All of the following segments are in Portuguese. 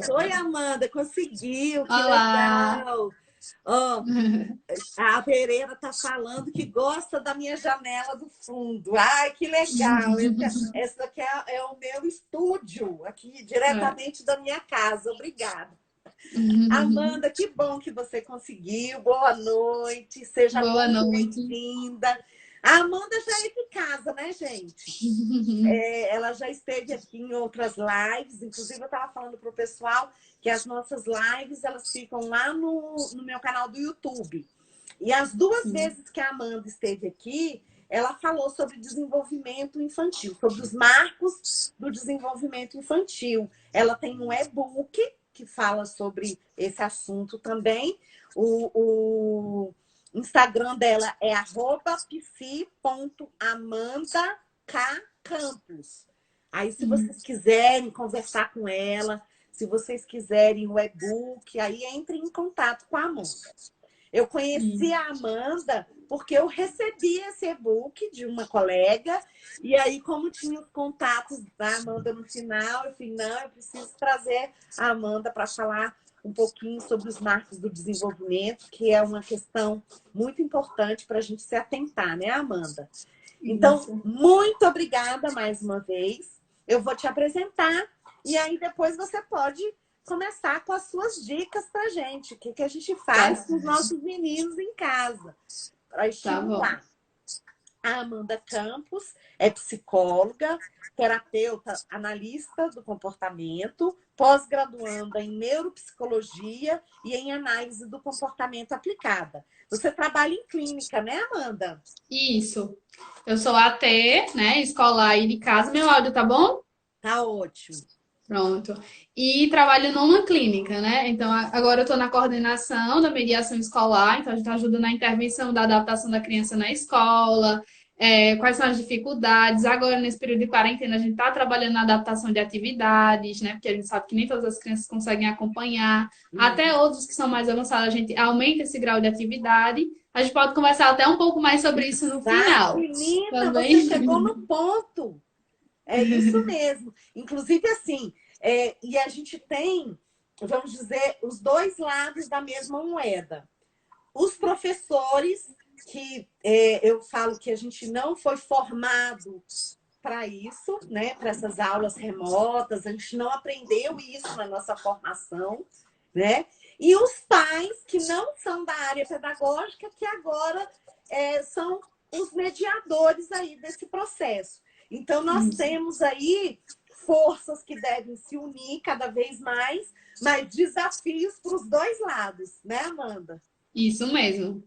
Oi, Amanda, conseguiu, que Olá! legal. Ó, a Pereira tá falando que gosta da minha janela do fundo. Ai, que legal. Essa aqui é o meu estúdio, aqui diretamente da minha casa. Obrigada. Amanda, que bom que você conseguiu. Boa noite, seja Boa muito noite. bem-vinda. A Amanda já é de casa, né, gente? Ela já esteve aqui em outras lives, inclusive eu estava falando para o pessoal que as nossas lives elas ficam lá no meu canal do YouTube. E as duas Sim. vezes que a Amanda esteve aqui, ela falou sobre desenvolvimento infantil, sobre os marcos do desenvolvimento infantil. Ela tem um e-book que fala sobre esse assunto também. O Instagram dela é psi.amandak.campus. Aí, se vocês quiserem conversar com ela, se vocês quiserem o e-book, aí entrem em contato com a Amanda. Eu conheci a Amanda porque eu recebi esse e-book de uma colega, e aí, como tinha os contatos da Amanda no final, eu falei, não, eu preciso trazer a Amanda para falar um pouquinho sobre os marcos do desenvolvimento, que é uma questão muito importante para a gente se atentar, né, Amanda? Então, Isso. muito obrigada mais uma vez. Eu vou te apresentar e aí depois você pode começar com as suas dicas para a gente. O que a gente Tá, faz com os nossos meninos em casa para tá bom. estimular. A Amanda Campos é psicóloga, terapeuta analista do comportamento, pós-graduanda em neuropsicologia e em análise do comportamento aplicada. Você trabalha em clínica, né, Amanda? Isso. Eu sou AT, né? Escolar e de casa. Meu áudio tá bom? Tá ótimo. Pronto. E trabalho numa clínica, né? Então, agora eu estou na coordenação da mediação escolar, então a gente ajuda na intervenção da adaptação da criança na escola, quais são as dificuldades. Agora, nesse período de quarentena, a gente está trabalhando na adaptação de atividades, né? Porque a gente sabe que nem todas as crianças conseguem acompanhar. Até outros que são mais avançados, a gente aumenta esse grau de atividade. A gente pode conversar até um pouco mais sobre isso no Exato, final. menina, você Também. chegou no ponto. É isso mesmo. Inclusive, assim, e a gente tem, vamos dizer, os dois lados da mesma moeda. Os professores, que eu falo que a gente não foi formado para isso, né? Para essas aulas remotas, a gente não aprendeu isso na nossa formação, né? E os pais que não são da área pedagógica, que agora são os mediadores aí desse processo. Então, nós temos aí forças que devem se unir cada vez mais, mas desafios para os dois lados, né, Amanda? Isso mesmo.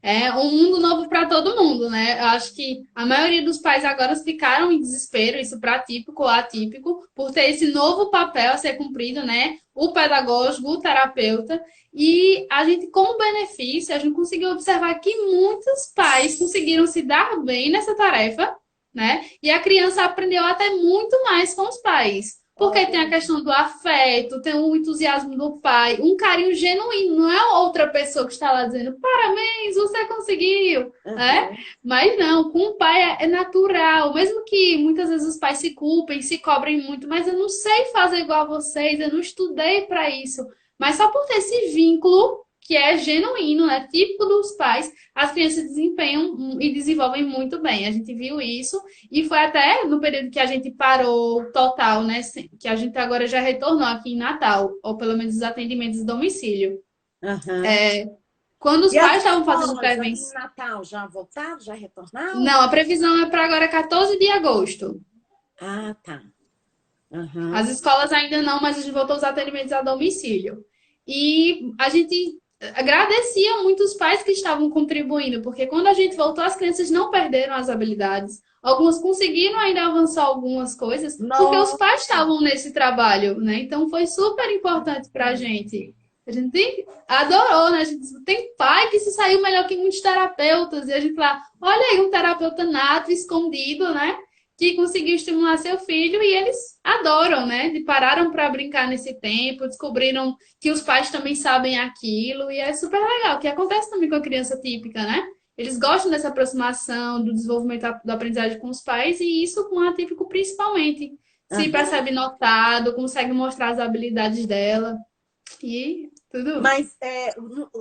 É um mundo novo para todo mundo, né? Eu acho que a maioria dos pais agora ficaram em desespero, isso para típico ou atípico, por ter esse novo papel a ser cumprido, né? O pedagógico, o terapeuta. E a gente, como benefício, a gente conseguiu observar que muitos pais conseguiram se dar bem nessa tarefa, né? E a criança aprendeu até muito mais com os pais. Porque tem a Olha, questão do afeto, tem o entusiasmo do pai, um carinho genuíno, não é outra pessoa que está lá dizendo parabéns, você conseguiu, né? uhum. Mas não, com o pai é natural, mesmo que muitas vezes os pais se culpem, se cobrem muito, mas eu não sei fazer igual a vocês, eu não estudei para isso. Mas só por ter esse vínculo que é genuíno, né, típico dos pais, as crianças desempenham e desenvolvem muito bem. A gente viu isso e foi até no período que a gente parou total, né? Que a gente agora já retornou aqui em Natal, ou pelo menos os atendimentos de domicílio. Uhum. Quando os E as pais estavam fazendo escolas aí em prevenção. Natal já voltaram, já retornaram? Não, a previsão é para agora 14 de agosto. Ah, tá. As Uhum. escolas ainda não, mas a gente voltou os atendimentos a domicílio. E a gente agradecia muito os pais que estavam contribuindo, porque quando a gente voltou, as crianças não perderam as habilidades. Algumas conseguiram ainda avançar algumas coisas, porque os Nossa, pais estavam nesse trabalho, né? Então foi super importante para a gente. A gente adorou, né? A gente tem pai que se saiu melhor que muitos terapeutas, e a gente lá, olha aí, um terapeuta nato, escondido, né? Que conseguiu estimular seu filho e eles adoram, né? E pararam para brincar nesse tempo, descobriram que os pais também sabem aquilo e é super legal, que acontece também com a criança típica, né? Eles gostam dessa aproximação, do desenvolvimento da aprendizagem com os pais e isso com o atípico principalmente. se Aham. percebe notado, consegue mostrar as habilidades dela e tudo. Mas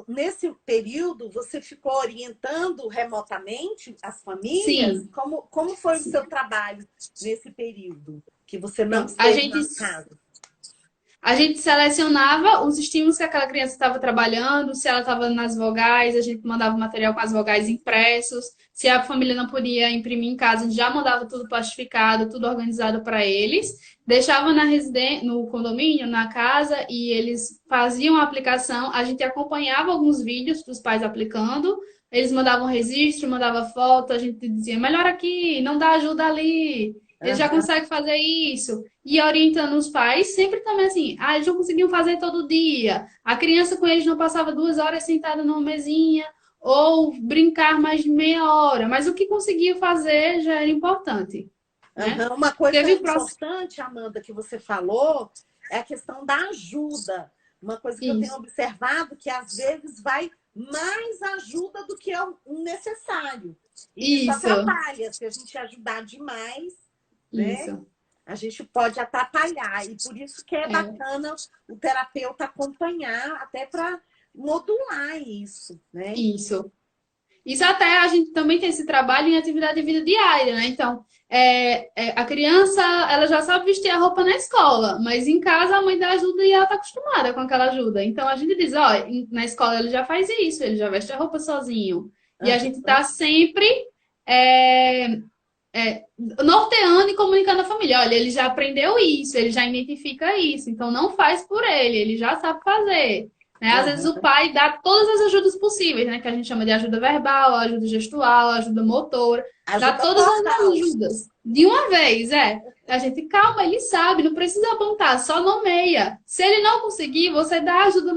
nesse período você ficou orientando remotamente as famílias? Sim, Como foi o seu sim. trabalho nesse período que você não Pronto. A esteve gente nas casas? A gente selecionava os estímulos que aquela criança estava trabalhando, se ela estava nas vogais, a gente mandava o material com as vogais impressos. Se a família não podia imprimir em casa, a gente já mandava tudo plastificado, tudo organizado para eles. Deixava na residência, no condomínio, na casa, e eles faziam a aplicação. A gente acompanhava alguns vídeos dos pais aplicando. Eles mandavam registro, mandava foto, a gente dizia, melhor aqui, não dá ajuda ali. Eles já Aham, conseguem fazer isso e orientando os pais, sempre também assim, eles não conseguiam fazer todo dia. A criança com eles não passava 2 horas sentada numa mesinha, ou brincar mais de meia hora, mas o que conseguia fazer já era importante, né? aham. Uma coisa Teve o próximo. importante, Amanda, que você falou, é a questão da ajuda. Uma coisa que eu tenho Isso, observado que às vezes vai mais ajuda do que é o necessário. E isso isso, atrapalha. Se a gente ajudar demais, né? isso. A gente pode atrapalhar. E por isso que é É. bacana o terapeuta acompanhar, até para modular isso, né? Isso. Isso até a gente também tem esse trabalho em atividade de vida diária, né? Então, a criança, ela já sabe vestir a roupa na escola, mas em casa a mãe dá ajuda e ela tá acostumada com aquela ajuda. Então a gente diz, ó, na escola ele já faz isso, ele já veste a roupa sozinho. E a gente Aham. tá sempre é, norteando e comunicando a família. Olha, ele já aprendeu isso, ele já identifica isso, então não faz por ele já sabe fazer. Né? Às vezes o Aham. pai dá todas as ajudas possíveis, né? Que a gente chama de ajuda verbal, ajuda gestual, ajuda motora, dá Ajuda todas as total. ajudas de uma vez, é. A gente, calma, ele sabe, não precisa apontar, só nomeia. Se ele não conseguir, você dá ajuda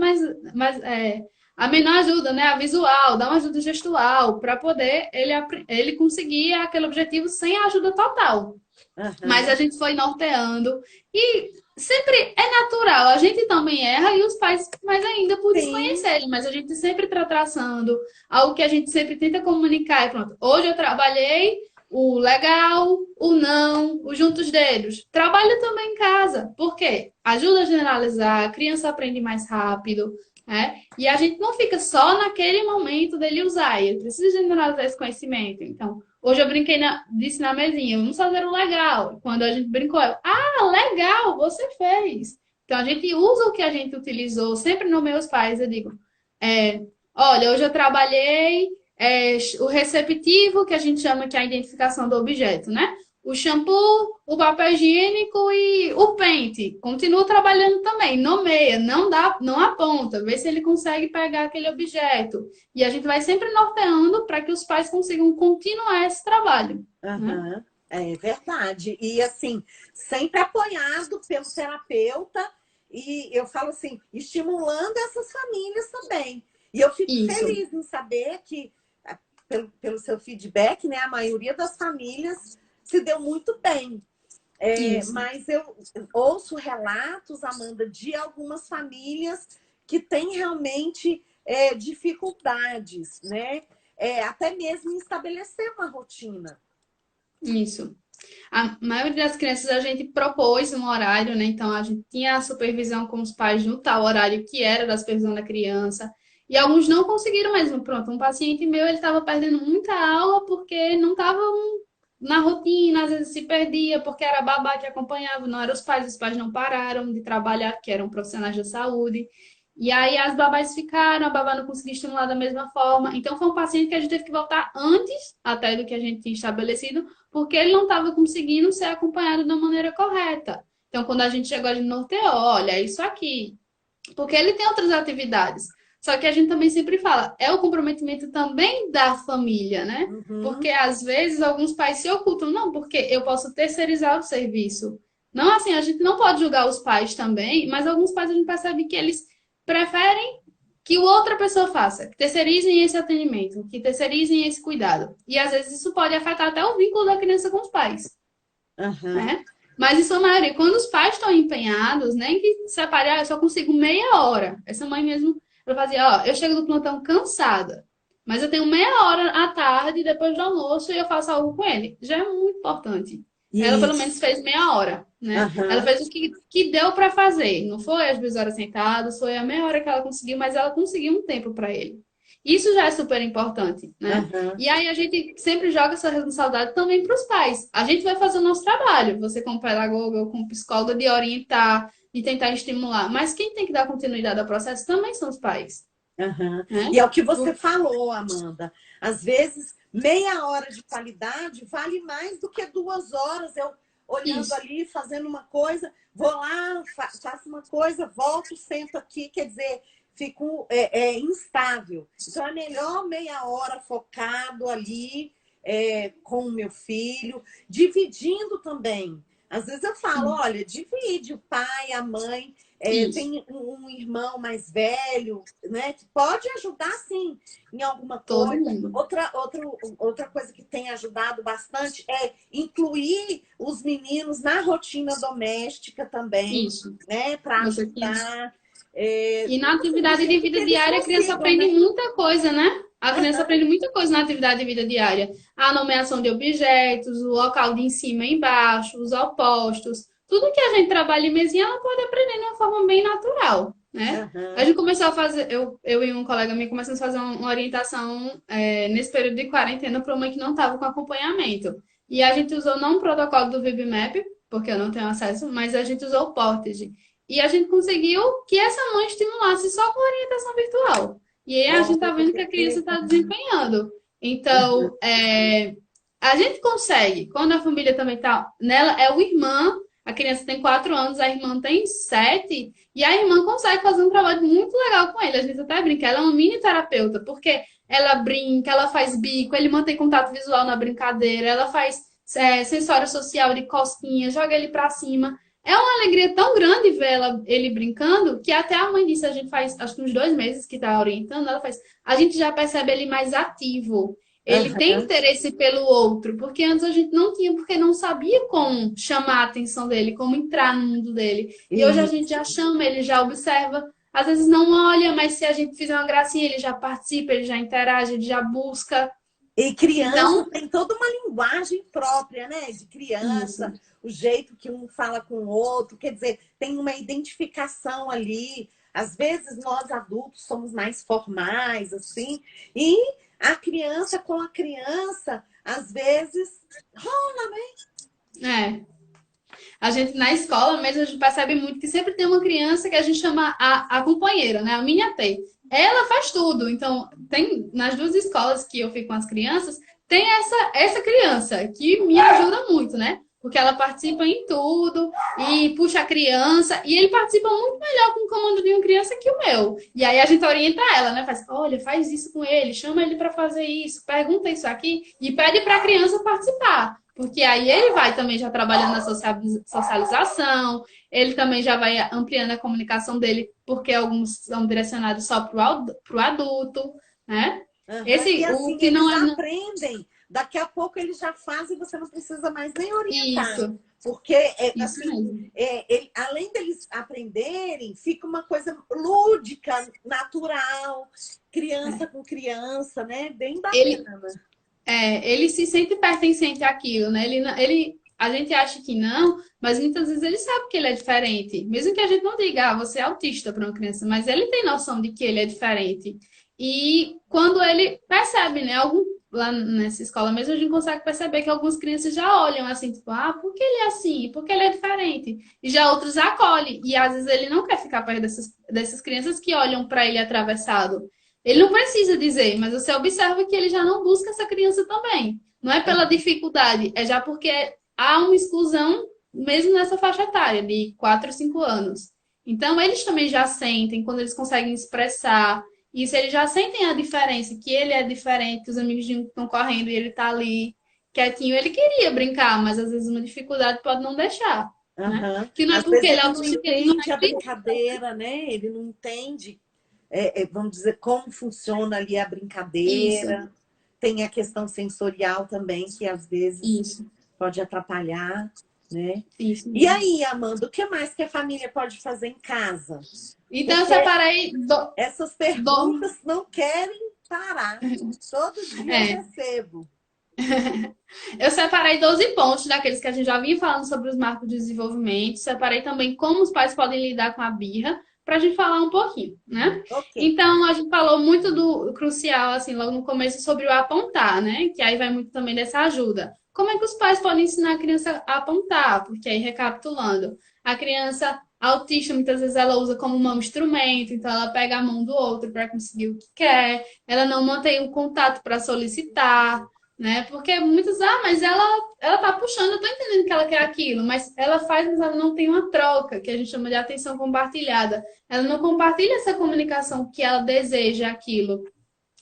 a menor ajuda, né? A visual, dá uma ajuda gestual, para poder ele conseguir aquele objetivo sem a ajuda total. Mas a Aham. gente foi norteando e sempre é natural. A gente também erra e os pais mais ainda por Sim. desconhecerem, mas a gente sempre está traçando algo que a gente sempre tenta comunicar. E pronto, hoje eu trabalhei o legal, o não, o junto os dedos. Trabalho também em casa. Por quê? Ajuda a generalizar, a criança aprende mais rápido, né? E a gente não fica só naquele momento dele usar, ele precisa generalizar esse conhecimento. Então, hoje eu disse na mesinha, vamos fazer um legal. Quando a gente brincou, legal, você fez. Então a gente usa o que a gente utilizou, sempre nos meus pais, eu digo, é, olha, hoje eu trabalhei o receptivo, que a gente chama que é a identificação do objeto, né? O shampoo, o papel higiênico e o pente. Continua trabalhando também, nomeia, não dá, não aponta, vê se ele consegue pegar aquele objeto. E a gente vai sempre norteando para que os pais consigam continuar esse trabalho, né? Aham. É verdade. E assim, sempre apoiado pelo terapeuta, e eu falo assim, estimulando essas famílias também. E eu fico Isso, feliz em saber que, pelo seu feedback, né, a maioria das famílias se deu muito bem. isso, Mas eu ouço relatos, Amanda, de algumas famílias que têm realmente dificuldades, né? Até mesmo em estabelecer uma rotina. isso. A maioria das crianças a gente propôs um horário, né? Então a gente tinha a supervisão com os pais no tal horário que era da supervisão da criança. E alguns não conseguiram mesmo. Pronto, um paciente meu, ele estava perdendo muita aula porque não estava na rotina, às vezes se perdia porque era a babá que acompanhava, não eram os pais não pararam de trabalhar, que eram profissionais da saúde. E aí as babás ficaram, a babá não conseguia estimular da mesma forma. Então foi um paciente que a gente teve que voltar antes até do que a gente tinha estabelecido, porque ele não estava conseguindo ser acompanhado da maneira correta. Então, quando a gente chegou, a gente norteou, olha, é isso aqui. Porque ele tem outras atividades. Só que a gente também sempre fala, é o comprometimento também da família, né? Porque Uhum. às vezes alguns pais se ocultam, não, porque eu posso terceirizar o serviço. Não assim, a gente não pode julgar os pais também, mas alguns pais a gente percebe que eles preferem que outra pessoa faça, que terceirizem esse atendimento, que terceirizem esse cuidado. E às vezes isso pode afetar até o vínculo da criança com os pais, Aham. né? Mas em sua maioria, quando os pais estão empenhados, nem que separar, eu só consigo meia hora. Essa mãe mesmo, ela fazia, ó, eu chego do plantão cansada, mas eu tenho meia hora à tarde, depois do almoço, e eu faço algo com ele. Já é muito importante. Ela pelo Isso. menos fez meia hora, né? Ela Aham, fez o que deu para fazer. Não foi as 2 horas sentadas, foi a meia hora que ela conseguiu, mas ela conseguiu um tempo para ele. Isso já é super importante, né? aham. E aí a gente sempre joga essa responsabilidade também para os pais. A gente vai fazer o nosso trabalho, você como pedagoga ou como psicóloga, de orientar, de tentar estimular. Mas quem tem que dar continuidade ao processo também são os pais, Aham. né? E é o que você falou, Amanda. Às vezes, meia hora de qualidade vale mais do que 2 horas eu olhando Isso, ali, fazendo uma coisa, vou lá, faço uma coisa, volto, sento aqui, quer dizer, fico instável. Então, é melhor meia hora focado ali com o meu filho, dividindo também. Às vezes eu falo, olha, divide o pai, a mãe. isso. Tem um irmão mais velho, né? Que pode ajudar, sim, em alguma Todo coisa. mundo. Outra coisa que tem ajudado bastante é incluir os meninos na rotina doméstica também, Isso. né? Para Você quis. ajudar, E na assim, do atividade de jeito que vida eles diária, a criança consigam, aprende né? muita coisa, né? A criança Aham, aprende muita coisa na atividade de vida diária. A nomeação de objetos, o local de em cima e embaixo, os opostos. Tudo que a gente trabalha em mesinha, ela pode aprender de uma forma bem natural, né? A aham, gente começou a fazer, eu e um colega meu começamos a fazer uma orientação nesse período de quarentena para uma mãe que não estava com acompanhamento. E a gente usou não o protocolo do VibMap, porque eu não tenho acesso, mas a gente usou o Portage. E a gente conseguiu que essa mãe estimulasse só com orientação virtual. E aí a gente tá vendo que olha a que criança está legal. desempenhando. Aham, Então, a gente consegue, quando a família também tá nela, é o irmã, a criança tem 4 anos, a irmã tem 7, e a irmã consegue fazer um trabalho muito legal com ele. A gente até brinca, ela é uma mini terapeuta, porque ela brinca, ela faz bico, ele mantém contato visual na brincadeira, ela faz sensório social de cosquinha, joga ele pra cima. É uma alegria tão grande ver ele brincando que até a mãe disse, a gente faz, acho que uns 2 meses que tá orientando, ela faz, a gente já percebe ele mais ativo. Ele tem aham, interesse pelo outro, porque antes a gente não tinha, porque não sabia como chamar a atenção dele, como entrar no mundo dele. E hoje a gente isso. já chama, ele já observa, às vezes não olha, mas se a gente fizer uma gracinha, ele já participa, ele já interage, ele já busca. E criança Então, tem toda uma linguagem própria, né? De isso, criança, o jeito que um fala com o outro, quer dizer, tem uma identificação ali. Às vezes nós adultos somos mais formais, assim, e a criança com a criança, às vezes, rola, né? é. A gente, na escola mesmo, a gente percebe muito que sempre tem uma criança que a gente chama a companheira, né? A minha T. Ela faz tudo. Então, tem nas 2 escolas que eu fico com as crianças, tem essa criança que me ajuda muito, né? Porque ela participa em tudo e puxa a criança. E ele participa muito melhor com o comando de uma criança que o meu. E aí a gente orienta ela, né? Faz, olha, faz isso com ele, chama ele para fazer isso, pergunta isso aqui e pede para a criança participar. Porque aí ele vai também já trabalhando na socialização, ele também já vai ampliando a comunicação dele, porque alguns são direcionados só para o adulto, né? Aham. E Esse, o assim, que não eles é. aprendem. Daqui a pouco eles já fazem e você não precisa mais nem orientar. Isso, Porque, isso assim, mesmo. além deles aprenderem, fica uma coisa lúdica, natural, criança com criança, né? Bem Ele, bacana. ele se sente pertencente àquilo, né? A gente acha que não, mas muitas vezes ele sabe que ele é diferente. Mesmo que a gente não diga, ah, você é autista para uma criança, mas ele tem noção de que ele é diferente. E quando ele percebe, né? Lá nessa escola mesmo, a gente consegue perceber que algumas crianças já olham assim, tipo, ah, por que ele é assim? Por que ele é diferente? E já outros acolhem. E às vezes ele não quer ficar perto dessas crianças que olham para ele atravessado. Ele não precisa dizer, mas você observa que ele já não busca essa criança também. Não é pela dificuldade, é já porque há uma exclusão mesmo nessa faixa etária, de 4 a 5 anos. Então, eles também já sentem, quando eles conseguem expressar isso, eles já sentem a diferença, que ele é diferente, que os amigos estão correndo e ele está ali quietinho. Ele queria brincar, mas às vezes uma dificuldade pode não deixar, né? Aham. Que não é Às porque vezes ele é ele não autista que ele não entende a brincadeira, né? Ele não entende, vamos dizer, como funciona ali a é isso, brincadeira. Tem a questão sensorial também, que às vezes isso, pode atrapalhar, né? isso E mesmo. aí, Amanda, o que mais que a família pode fazer em casa? Então, eu Porque separei essas do, perguntas não querem parar. Todo dia eu é, recebo. Eu separei 12 pontos daqueles que a gente já vinha falando sobre os marcos de desenvolvimento. Separei também como os pais podem lidar com a birra, para a gente falar um pouquinho, né? Ok. Então, a gente falou muito do crucial, assim, logo no começo, sobre o apontar, né? Que aí vai muito também dessa ajuda. Como é que os pais podem ensinar a criança a apontar? Porque aí, recapitulando, a criança autista, muitas vezes, ela usa como um instrumento, então ela pega a mão do outro para conseguir o que quer, ela não mantém o contato para solicitar, né? Porque muitos, mas ela tá puxando, eu tô entendendo que ela quer aquilo, mas ela faz, mas ela não tem uma troca, que a gente chama de atenção compartilhada. Ela não compartilha essa comunicação que ela deseja aquilo.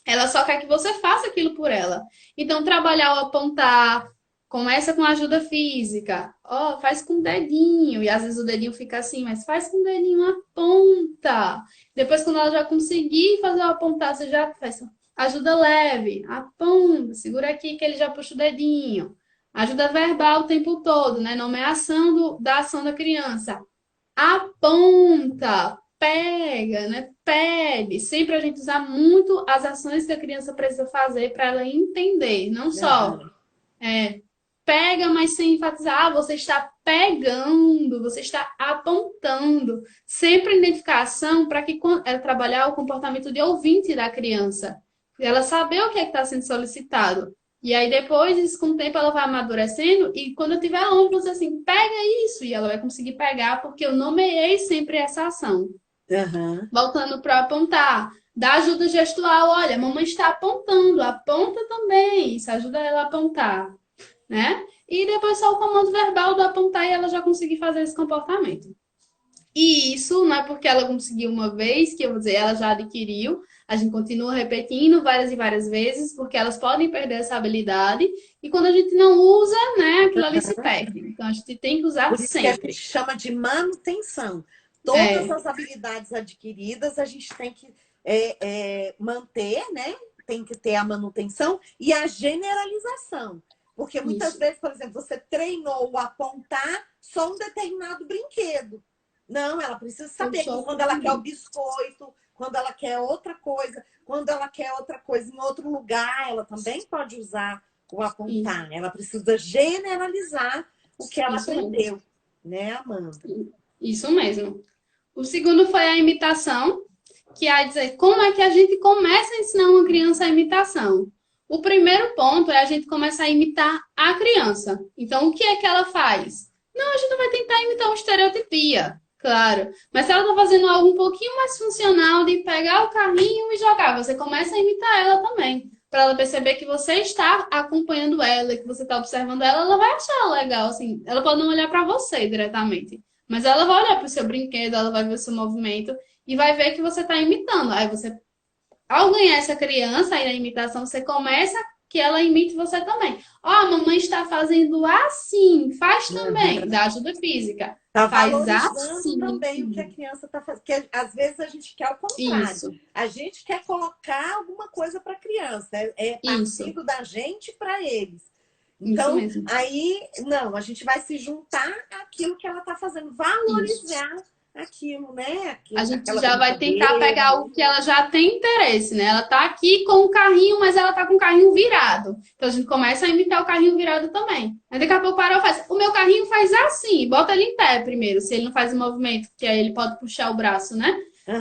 Ela só quer que você faça aquilo por ela. Então, trabalhar o apontar, começa com ajuda física. Ó, faz com o dedinho. E às vezes o dedinho fica assim, mas faz com o dedinho, aponta. Depois, quando ela já conseguir fazer o apontar, você já faz ajuda leve, aponta, segura aqui que ele já puxa o dedinho. Ajuda verbal o tempo todo, né? Nomeação da ação da criança. Aponta, pega, né? Pede. Sempre a gente usar muito as ações que a criança precisa fazer para ela entender. Não só Aham. pega, mas sem enfatizar. Você está pegando, você está apontando. Sempre identificação para que ela trabalhar o comportamento de ouvinte da criança. Ela saber o que é que está sendo solicitado. E aí depois, isso, com o tempo, ela vai amadurecendo e quando eu tiver longe, você assim, pega isso, e ela vai conseguir pegar, porque eu nomeei sempre essa ação. Aham. Voltando para apontar, dá ajuda gestual, olha, a mamãe está apontando, aponta também, isso ajuda ela a apontar, né? E depois só o comando verbal do apontar e ela já conseguir fazer esse comportamento. E isso não é porque ela conseguiu uma vez, que eu vou dizer, ela já adquiriu. A gente continua repetindo várias e várias vezes, porque elas podem perder essa habilidade. E quando a gente não usa, né, aquilo ali se perde. Então a gente tem que usar Por isso que a gente sempre. chama de manutenção. Todas É, as habilidades adquiridas a gente tem que manter, né? Tem que ter a manutenção e a generalização. Porque muitas isso. vezes, por exemplo, você treinou o apontar só um determinado brinquedo. Não, ela precisa Eu saber que sou quando ela quer o biscoito, quando ela quer outra coisa, quando ela quer outra coisa em outro lugar, ela também pode usar o isso, apontar. Ela precisa generalizar o que ela isso mesmo. aprendeu, né, Amanda? Isso mesmo. O segundo foi a imitação, que é dizer como é que a gente começa a ensinar uma criança a imitação. O primeiro ponto é a gente começar a imitar a criança. Então, o que é que ela faz? Não, a gente não vai tentar imitar uma estereotipia, claro. Mas se ela está fazendo algo um pouquinho mais funcional de pegar o carrinho e jogar, você começa a imitar ela também. Para ela perceber que você está acompanhando ela, que você está observando ela, ela vai achar legal, assim. Ela pode não olhar para você diretamente, mas ela vai olhar para o seu brinquedo, ela vai ver o seu movimento e vai ver que você está imitando. Aí você, ao ganhar essa criança aí na imitação, você começa que ela imite você também. Ó, a mamãe está fazendo assim, faz também, Uhum. dá ajuda física. Tá Faz valorizando assim. também o que a criança está fazendo. Porque às vezes a gente quer o contrário. Isso, A gente quer colocar alguma coisa para a criança. É isso, partindo da gente para eles. isso Então, mesmo. aí, não, a gente vai se juntar àquilo que ela está fazendo, Isso. valorizar aquilo, né? A gente Aquela já vai tentar pegar brincadeira. o que ela já tem interesse, né? Ela tá aqui com o carrinho, mas ela tá com o carrinho virado. Então a gente começa a imitar o carrinho virado também. Aí daqui a pouco para e faz. O meu carrinho faz assim, bota ele em pé primeiro, se ele não faz o movimento, que aí ele pode puxar o braço, né?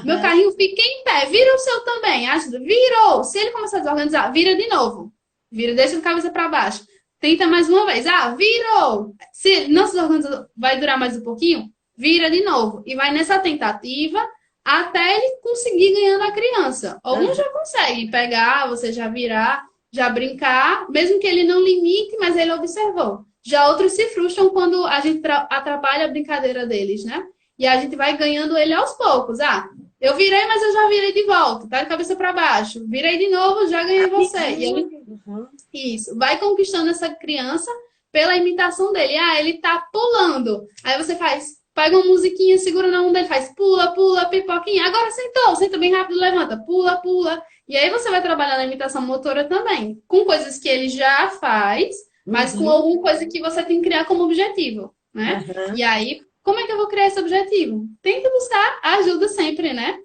Meu Aham. carrinho fica em pé, vira o seu também. Ajuda, virou. Se ele começar a desorganizar, vira de novo. Vira, deixa a cabeça para baixo. Tenta mais uma vez. Ah, virou. Se não se desorganizar, vai durar mais um pouquinho vira de novo. E vai nessa tentativa até ele conseguir ganhar da criança. Alguns Aham. já conseguem pegar, você já virar, já brincar, mesmo que ele não limite, mas ele observou. Já outros se frustram quando a gente atrapalha a brincadeira deles, né? E a gente vai ganhando ele aos poucos. Ah, eu virei, mas eu já virei de volta, tá de cabeça para baixo. Virei de novo, já ganhei você. E ele, Amiguinho. Uhum. isso, vai conquistando essa criança pela imitação dele. Ah, ele tá pulando. Aí você faz, pega uma musiquinha, segura na mão dele, faz pula, pula, pipoquinha. Agora sentou, senta bem rápido, levanta, pula, pula. E aí você vai trabalhar na imitação motora também, com coisas que ele já faz, mas com Uhum. alguma coisa que você tem que criar como objetivo, né? Aham. E aí, como é que eu vou criar esse objetivo? Tem que buscar ajuda sempre, né?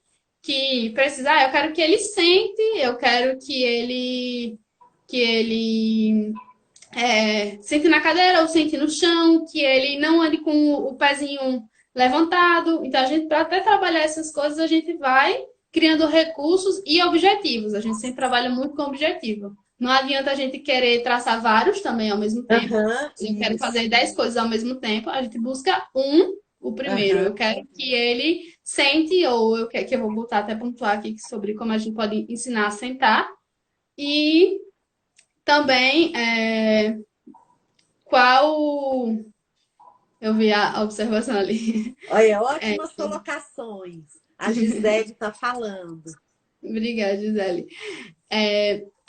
Que precisar, eu quero que ele sente, eu quero que ele sente na cadeira ou sente no chão, que ele não ande com o pezinho levantado. Então, a gente, para até trabalhar essas coisas, a gente vai criando recursos e objetivos. A gente sempre trabalha muito com objetivo. Não adianta a gente querer traçar vários também ao mesmo tempo. Aham, Se eu quero isso. fazer 10 coisas ao mesmo tempo, a gente busca um, o primeiro. Eu Aham. quero que ele sente, ou eu quero que eu vou botar até pontuar aqui sobre como a gente pode ensinar a sentar. E também qual. Eu vi a observação ali. Olha, É, ótimas colocações. A Gisele está falando. obrigada, Gisele.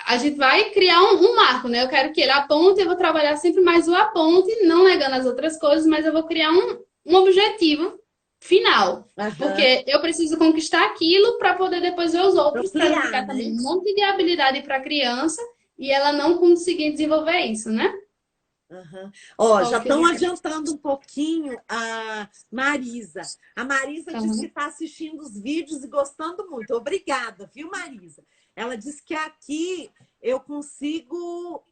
A gente vai criar um marco, né? Eu quero que ele aponte, eu vou trabalhar sempre mais o aponte, não negando as outras coisas, mas eu vou criar um objetivo final. Aham. Porque eu preciso conquistar aquilo para poder depois ver os outros, para não Ampliar, ficar né? também um monte de habilidade para a criança e ela não conseguir desenvolver isso, né? Aham. Ó, Qual já que estão ele quer? adiantando um pouquinho a Marisa. A Marisa disse que Então, está assistindo os vídeos e gostando muito. Obrigada, viu, Marisa? Ela disse que aqui eu consigo,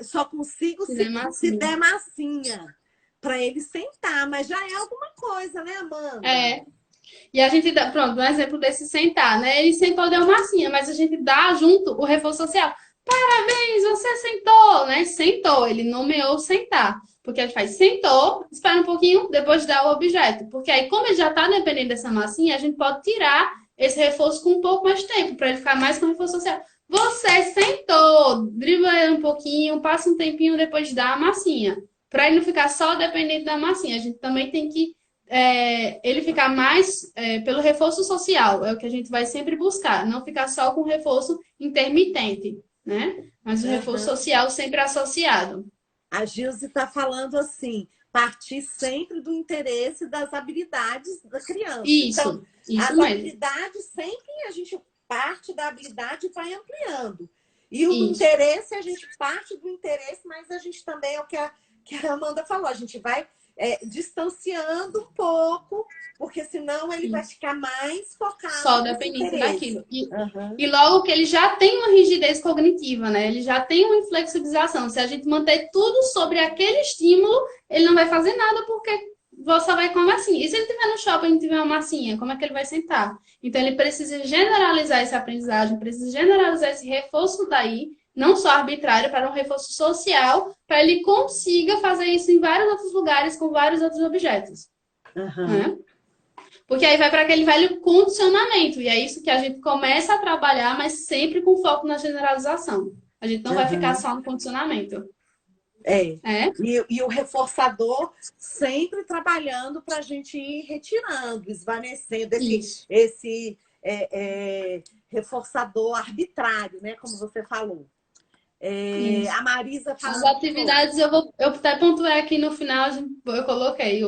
só consigo fizer se massinha. der massinha para ele sentar, mas já é alguma coisa, né, Amanda? É, e a gente dá, pronto, um exemplo desse sentar, né? Ele sentou, deu massinha, mas a gente dá junto o reforço social. Parabéns, você sentou, né? Sentou, ele nomeou sentar. Porque ele faz sentou, espera um pouquinho, depois dá o objeto. Porque aí, como ele já está dependendo dessa massinha, a gente pode tirar esse reforço com um pouco mais de tempo, para ele ficar mais com reforço social. Você sentou, dribla ele um pouquinho, passa um tempinho, depois dá a massinha. Para ele não ficar só dependente da massinha. A gente também tem que ele ficar mais pelo reforço social, é o que a gente vai sempre buscar, não ficar só com reforço intermitente, né? Mas o reforço Aham. social sempre associado. A Gilze está falando assim, partir sempre do interesse das habilidades da criança. Então, Isso as mesmo, habilidades sempre a gente parte da habilidade e vai ampliando. E o isso. interesse, a gente parte do interesse, mas a gente também, é o que a Amanda falou, a gente vai distanciando um pouco, porque senão ele vai Isso. ficar mais focado Só nesse dependente interesse. daquilo. E, Uhum. e logo que ele já tem uma rigidez cognitiva, né? Ele já tem uma inflexibilização. Se a gente manter tudo sobre aquele estímulo, ele não vai fazer nada porque você vai com a massinha. E se ele estiver no shopping e tiver uma massinha, como é que ele vai sentar? Então ele precisa generalizar essa aprendizagem, precisa generalizar esse reforço daí, não só arbitrário, para um reforço social, para ele consiga fazer isso em vários outros lugares com vários outros objetos, Uhum. né? Porque aí vai para aquele velho condicionamento. E é isso que a gente começa a trabalhar, mas sempre com foco na generalização. A gente não vai ficar Uhum. só no condicionamento. É. É? E o reforçador sempre trabalhando para a gente ir retirando, esvanecendo Isso. esse reforçador arbitrário, né? Como você falou. Isso. A Marisa As falando de novo. atividades eu até pontuei aqui no final, eu coloquei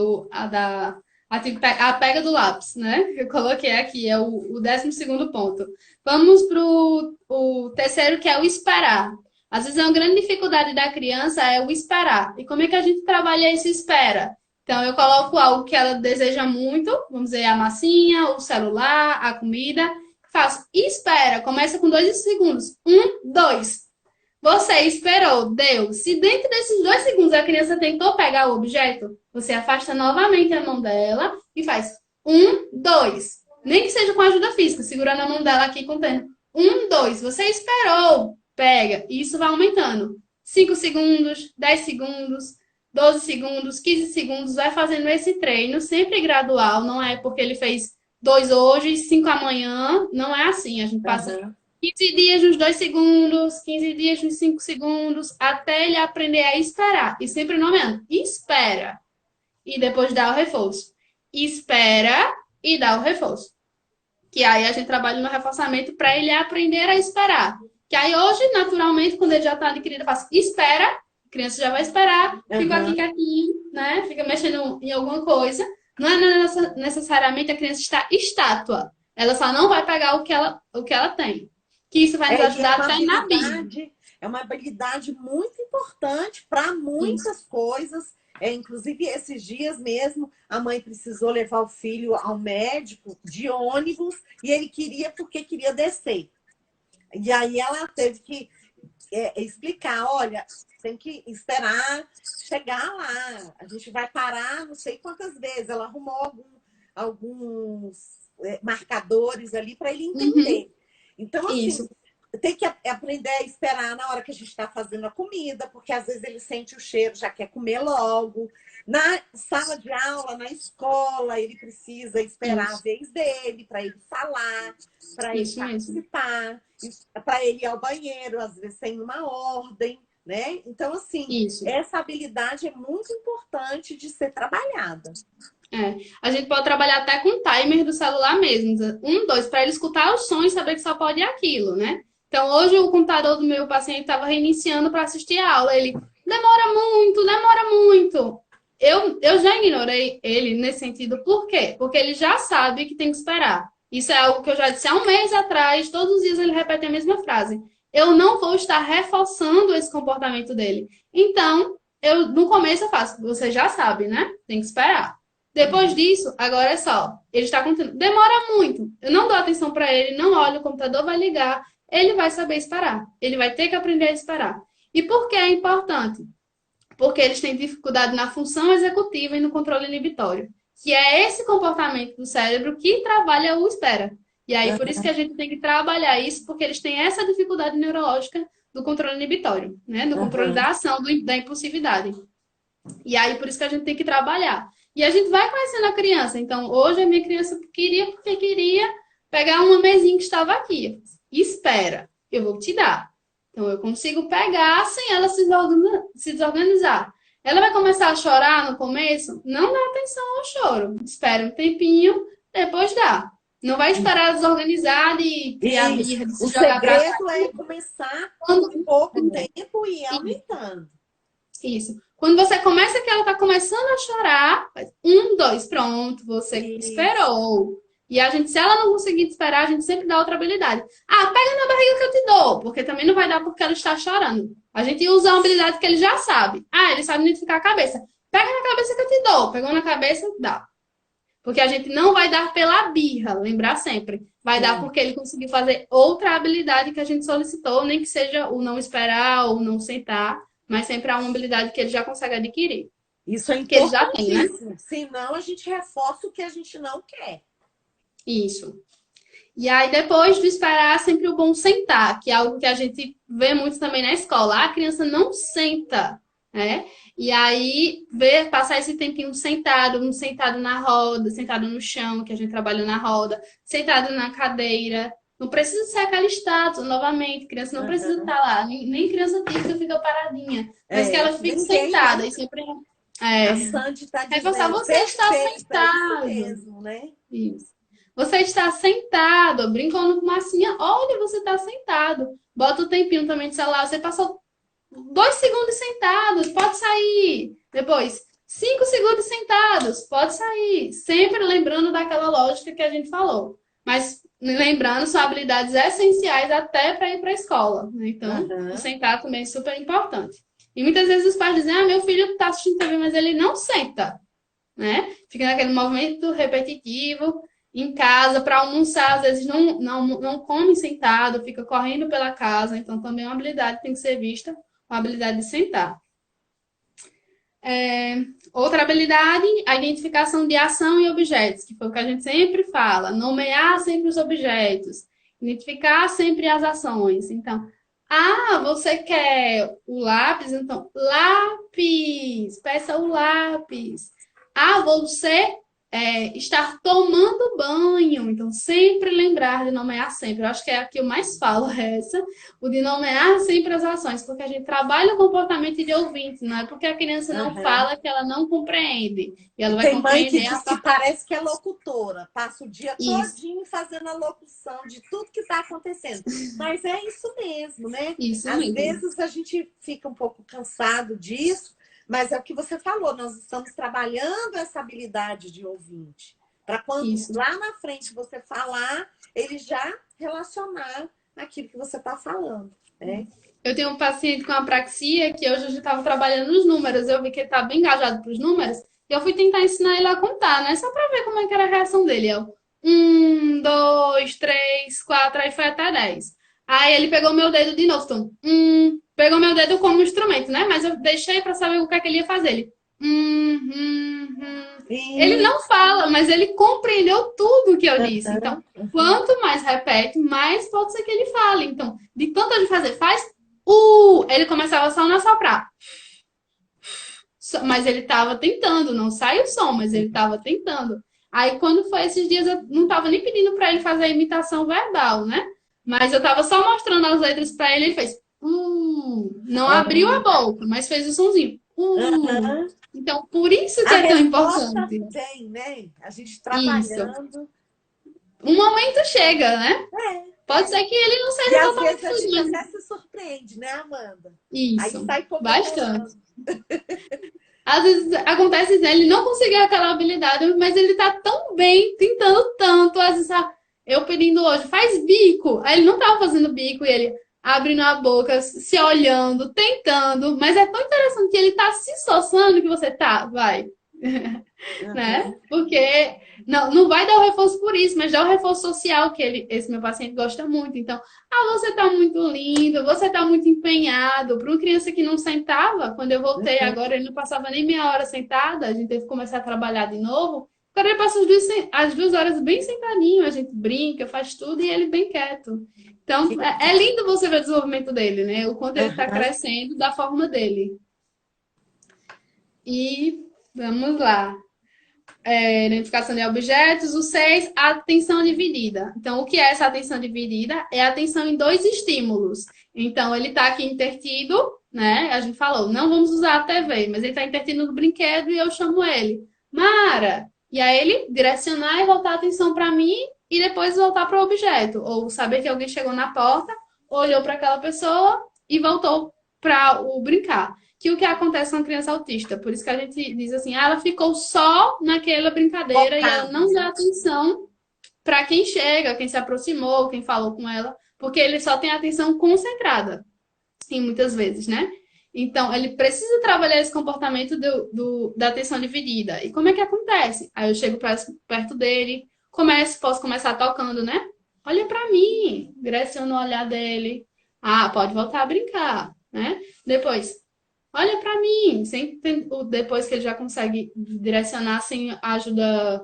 a pega do lápis, né? Eu coloquei aqui, é o 12º ponto. Vamos para o terceiro, que é o esperar. Às vezes é uma grande dificuldade da criança é o esperar. E como é que a gente trabalha esse espera? Então, eu coloco algo que ela deseja muito, vamos dizer, a massinha, o celular, a comida. Faço espera, começa com 2 segundos. 1, 2. Você esperou, deu. Se dentro desses 2 segundos a criança tentou pegar o objeto, você afasta novamente a mão dela e faz 1, 2. Nem que seja com ajuda física, segurando a mão dela aqui contando. 1, 2. Você esperou, pega. E isso vai aumentando. 5 segundos, 10 segundos, 12 segundos, 15 segundos. Vai fazendo esse treino, sempre gradual. Não é porque ele fez 2 hoje, 5 amanhã. Não é assim. A gente passa Uhum. 15 dias nos 2 segundos, 15 dias nos 5 segundos, até ele aprender a esperar. E sempre nomeando. Espera. E depois dá o reforço. Espera e dá o reforço. Que aí a gente trabalha no reforçamento para ele aprender a esperar. Que aí hoje, naturalmente, quando ele já está adquirido, eu faço espera, a criança já vai esperar, fica aqui Uhum. quietinho, né? Fica mexendo em alguma coisa. Não é necessariamente a criança está estátua. Ela só não vai pegar o que ela tem. Que isso vai nos E ajudar até na birra. é uma habilidade muito importante para Isso. muitas coisas. Inclusive, esses dias mesmo, a mãe precisou levar o filho ao médico de ônibus e ele queria porque queria descer. E aí ela teve que explicar, olha, tem que esperar chegar lá. A gente vai parar não sei quantas vezes. Ela arrumou alguns marcadores ali para ele Uhum. entender. Então, assim, Isso. tem que aprender a esperar na hora que a gente está fazendo a comida, porque às vezes ele sente o cheiro, já quer comer logo. Na sala de aula, na escola, ele precisa esperar a Isso. vez dele para ele falar, para ele Isso mesmo. participar, para ele ir ao banheiro, às vezes tem uma ordem, né? Então, assim, Isso. essa habilidade é muito importante de ser trabalhada. É. A gente pode trabalhar até com o timer do celular mesmo. Um, dois, para ele escutar o som e saber que só pode aquilo, né? Então, hoje o computador do meu paciente estava reiniciando para assistir a aula. Ele demora muito, demora muito. Eu já ignorei ele nesse sentido. Por quê? Porque ele já sabe que tem que esperar. Isso é algo que eu já disse há um mês atrás. Todos os dias ele repete a mesma frase. Eu não vou estar reforçando esse comportamento dele. Então, no começo eu faço. Você já sabe, né? Tem que esperar. Depois disso, agora é só. Ele está contando. Demora muito. Eu não dou atenção para ele, não olho, o computador vai ligar. Ele vai saber esperar. Ele vai ter que aprender a esperar. E por que é importante? Porque eles têm dificuldade na função executiva e no controle inibitório, que é esse comportamento do cérebro que trabalha o espera. E aí, por isso que a gente tem que trabalhar isso, porque eles têm essa dificuldade neurológica do controle inibitório, né? Do controle Uhum. da ação, da impulsividade. E aí, por isso que a gente tem que trabalhar. E a gente vai conhecendo a criança. Então, hoje a minha criança queria, porque queria pegar uma mesinha que estava aqui. Espera, eu vou te dar. Então, eu consigo pegar sem ela se desorganizar. Ela vai começar a chorar no começo? Não dá atenção ao choro. Espera um tempinho, depois dá. Não vai esperar desorganizada e criar Isso. birra, de O se jogar pra segredo é começar quando... com pouco tempo e ir aumentando. Isso. Quando você começa que ela tá começando a chorar, faz um, dois, pronto, você Isso. esperou. E a gente, se ela não conseguir te esperar, a gente sempre dá outra habilidade. Ah, pega na barriga que eu te dou, porque também não vai dar porque ela está chorando. A gente usa uma habilidade que ele já sabe. Ah, ele sabe identificar a cabeça. Pega na cabeça que eu te dou. Pegou na cabeça, dá. Porque a gente não vai dar pela birra, lembrar sempre. Vai dar Sim. porque ele conseguiu fazer outra habilidade que a gente solicitou, nem que seja o não esperar ou não sentar, mas sempre há uma habilidade que ele já consegue adquirir. Isso é Que ele já tem, né? importantíssimo. Senão, a gente reforça o que a gente não quer. Isso. E aí, depois de esperar, sempre o bom sentar, que é algo que a gente vê muito também na escola. A criança não senta, né? E aí, passar esse tempinho sentado, um sentado na roda, sentado no chão, que a gente trabalha na roda, sentado na cadeira. Não precisa ser aquela estátua, novamente. Criança não precisa Uhum. estar lá. Nem criança típica fica paradinha. Mas que ela fique Ninguém, né? sentada. E sempre A é, Sandy está reforçar, dizendo, você está perfeito, é isso sentado. mesmo, né? Isso. Você está sentado, brincando com massinha. Olha, você está sentado. Bota o tempinho também de celular. Você passou 2 segundos sentados, pode sair. Depois, 5 segundos sentados, pode sair. Sempre lembrando daquela lógica que a gente falou. Mas lembrando, são habilidades essenciais até para ir para a escola, né? Então, o Uhum. sentar também é super importante. E muitas vezes os pais dizem: ah, meu filho está assistindo TV, mas ele não senta, né? Fica naquele movimento repetitivo. Em casa, para almoçar, às vezes não come sentado, fica correndo pela casa. Então, também é uma habilidade que tem que ser vista, uma habilidade de sentar. Outra habilidade, a identificação de ação e objetos, que foi o que a gente sempre fala. Nomear sempre os objetos, identificar sempre as ações. Então, você quer o lápis? Então, lápis, peça o lápis. Você estar tomando banho. Então, sempre lembrar de nomear sempre. Eu acho que é a que eu mais falo, essa. O de nomear sempre as ações, porque a gente trabalha o comportamento de ouvinte, não é porque a criança não Uhum. fala que ela não compreende. E E ela vai tem mãe que compreender a diz que partir parece que é locutora, passa o dia disso. todinho fazendo a locução de tudo que está acontecendo. Mas é isso mesmo, né? Isso Às mesmo. vezes a gente fica um pouco cansado disso, mas é o que você falou, nós estamos trabalhando essa habilidade de ouvinte. Para quando Isso. lá na frente você falar, ele já relacionar aquilo que você está falando. Né? Eu tenho um paciente com apraxia que hoje a gente estava trabalhando nos números. Eu vi que ele estava bem engajado para os números. E eu fui tentar ensinar ele a contar, né? Só para ver como é que era a reação dele. Eu, 1, 2, 3, 4, aí foi até 10. Aí ele pegou meu dedo de novo, então, pegou meu dedo como instrumento, né? Mas eu deixei para saber o que é que ele ia fazer. Ele, ele E... não fala, mas ele compreendeu tudo que eu disse. Então, quanto mais repete, mais pode ser que ele fale. Então, de tanto ele fazer, ele começava só a soprar. Mas ele estava tentando, não sai o som, mas ele estava tentando. Aí, quando foi esses dias, eu não estava nem pedindo para ele fazer a imitação verbal, né? Mas eu estava só mostrando as letras para ele, ele fez. Não abriu a boca, mas fez o sonzinho. Então, por isso que A é tão resposta importante. vem, né? A gente Isso. trabalhando. Um momento chega, né? É. Pode ser que ele não E seja às totalmente vezes a feliz, gente mas até se surpreende, né, Amanda? Aí isso. sai Bastante. comemorando. Às vezes acontece, né? Ele não conseguiu aquela habilidade, mas ele tá tão bem, tentando tanto. Às vezes, eu pedindo hoje, faz bico. Aí ele não tava fazendo bico e ele abrindo a boca, se olhando, tentando. Mas é tão interessante que ele tá se esforçando que você tá, vai. Né? Uhum. Porque não vai dar o reforço por isso, mas dá o reforço social que esse meu paciente gosta muito. Então, você tá muito lindo, você tá muito empenhado. Para uma criança que não sentava, quando eu voltei agora, ele não passava nem meia hora sentada, a gente teve que começar a trabalhar de novo. Agora ele passa as 2 horas bem sentadinho, a gente brinca, faz tudo e ele bem quieto. Então, é lindo você ver o desenvolvimento dele, né? O quanto ele está Uhum. crescendo da forma dele. E vamos lá. Identificação de objetos. O 6, atenção dividida. Então, o que é essa atenção dividida? É a atenção em dois estímulos. Então, ele está aqui intertido, né? A gente falou, não vamos usar a TV, mas ele está intertido no brinquedo e eu chamo ele. Mara! E aí ele direcionar e voltar a atenção para mim e depois voltar para o objeto. Ou saber que alguém chegou na porta, olhou para aquela pessoa e voltou para o brincar que o que acontece com a criança autista. Por isso que a gente diz assim, ela ficou só naquela brincadeira e ela Focado, não dá né? atenção para quem chega, quem se aproximou, quem falou com ela, porque ele só tem atenção concentrada, em muitas vezes, né? Então, ele precisa trabalhar esse comportamento da atenção dividida. E como é que acontece? Aí eu chego perto dele, posso começar tocando, né? Olha para mim, direciono o olhar dele. Pode voltar a brincar, né? Depois, olha para mim, depois que ele já consegue direcionar sem ajuda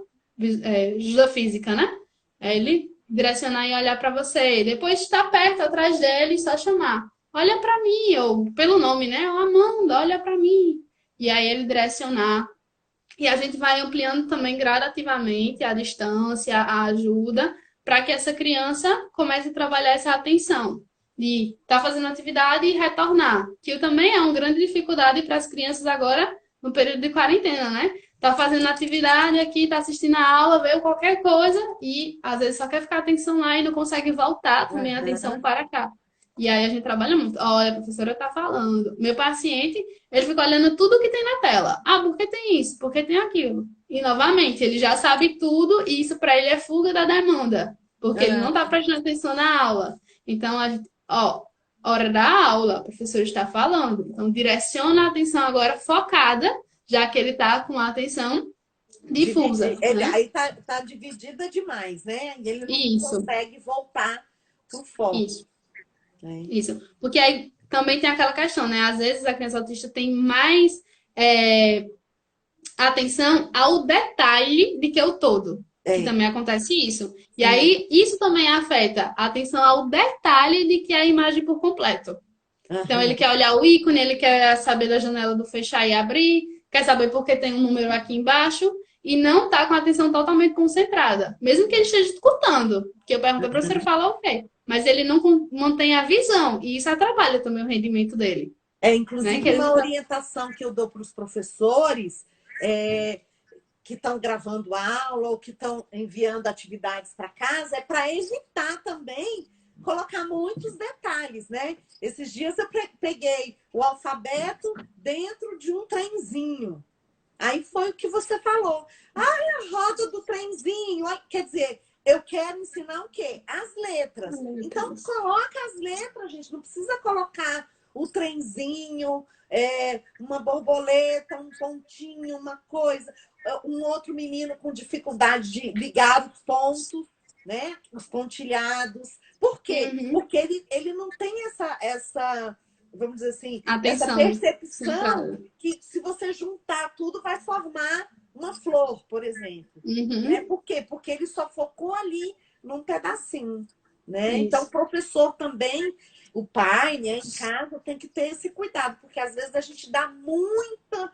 física, né? É ele direcionar e olhar para você. Depois está perto atrás dele e só chamar. Olha para mim, ou pelo nome, né? Amanda, olha para mim. E aí ele direcionar. E a gente vai ampliando também gradativamente a distância, a ajuda, para que essa criança comece a trabalhar essa atenção de estar fazendo atividade e retornar, que também é uma grande dificuldade para as crianças agora no período de quarentena, né? Tá fazendo atividade aqui, tá assistindo a aula, veio qualquer coisa e às vezes só quer ficar atenção lá e não consegue voltar também a atenção Uhum. para cá. E aí a gente trabalha muito. Olha, a professora está falando. Meu paciente, ele fica olhando tudo que tem na tela. Por que tem isso? Por que tem aquilo? E novamente, ele já sabe tudo e isso para ele é fuga da demanda, porque ele não está prestando atenção na aula. Então, hora da aula, o professor está falando. Então, direciona a atenção agora focada, já que ele está com a atenção difusa, né? Aí tá dividida demais, né? E ele não Isso, consegue voltar pro foco. isso. Né? Isso. Porque aí também tem aquela questão, né? Às vezes a criança autista tem mais é, atenção ao detalhe do que o todo. Que É. também acontece isso. E Sim. aí, isso também afeta a atenção ao detalhe de que é a imagem por completo. Então, ele Uhum. quer olhar o ícone, ele quer saber da janela do fechar e abrir, quer saber por que tem um número aqui embaixo, e não está com a atenção totalmente concentrada. Mesmo que ele esteja escutando. Que eu pergunto, a professora fala ok. Mas ele não mantém a visão, e isso atrapalha também o rendimento dele. Né? Que Inclusive, ele uma tá... orientação que eu dou para os professores que estão gravando aula ou que estão enviando atividades para casa é para evitar também colocar muitos detalhes, né? Esses dias eu peguei o alfabeto dentro de um trenzinho. Aí foi o que você falou. A roda do trenzinho. Quer dizer, eu quero ensinar o quê? As letras. Então, coloca as letras, gente. Não precisa colocar o trenzinho, uma borboleta, um pontinho, uma coisa. Um outro menino com dificuldade de ligar os pontos, né? Os pontilhados. Por quê? Uhum. Porque ele não tem vamos dizer assim, essa Atenção percepção centrada. que se você juntar tudo vai formar uma flor, por exemplo. Né? Uhum. Por quê? Porque ele só focou ali num pedacinho. Né? Então, o Isso. professor também, o pai, né, em casa, tem que ter esse cuidado, porque às vezes a gente dá muita,